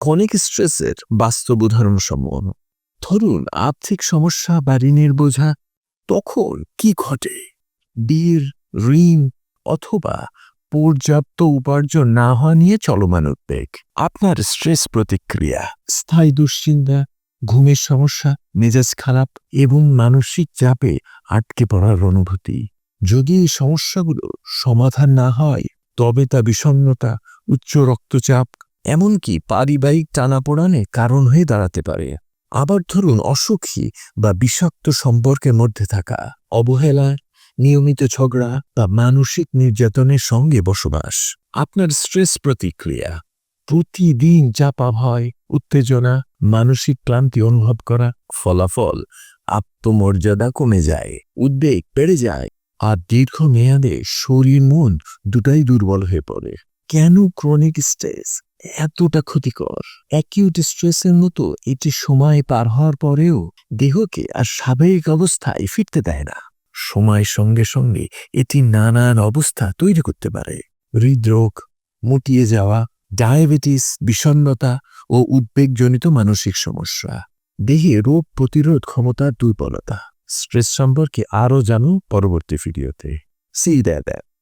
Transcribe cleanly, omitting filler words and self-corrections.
Chronic স্ট্রেসের বাস্তব উদাহরণসমূহ। ধরুন আর্থিক সমস্যা বা ঋণের বোঝা, তখন কি ঘটে? বিল, ঋণ অথবা পর্যাপ্ত উপার্জন না হওয়া নিয়ে চলমান উদ্বেগ। আপনার স্ট্রেস প্রতিক্রিয়া, স্থায়ী দুশ্চিন্তা, ঘুমের সমস্যা, মেজাজ খারাপ এবং মানসিক চাপে আটকে পড়ার অনুভূতি। যদি এই সমস্যাগুলো সমাধান না হয় তবে তা বিষণ্ণতা, উচ্চ রক্তচাপ, এমনকি পারিবারিক টানাপোড়েনে কারণ হয়ে দাঁড়াতে পারে। আবার ধরুন অসুখী বা বিষাক্ত সম্পর্কের মধ্যে থাকা, অবহেলা, নিয়মিত ঝগড়া বা মানসিক নির্যাতনের সঙ্গে বসবাস। আপনার স্ট্রেস প্রতিক্রিয়া, প্রতিদিন চাপা ভয়, উত্তেজনা, মানসিক ক্লান্তি অনুভব করা। ফলাফল, আত্মমর্যাদা কমে যায়, উদ্বেগ বেড়ে যায়, আর দীর্ঘমেয়াদে শরীর মন দুটাই দুর্বল হয়ে পড়ে। কেন ক্রনিক স্ট্রেস এতটা ক্ষতিকর? অ্যাকিউট স্ট্রেসের মতো এটি সময় পার হওয়ার পরেও দেহকে আর স্বাভাবিক অবস্থায় ফিরতে দেয় না। সময়ের সঙ্গে সঙ্গে এটি নানান অবস্থা তৈরি করতে পারে। হৃদরোগ, মুটিয়ে যাওয়া, ডায়াবেটিস, বিষণ্ণতা ও উদ্বেগজনিত মানসিক সমস্যা, দেহে রোগ প্রতিরোধ ক্ষমতার দুর্বলতা। স্ট্রেস সম্পর্কে আরও জানুন পরবর্তী ভিডিওতে। See that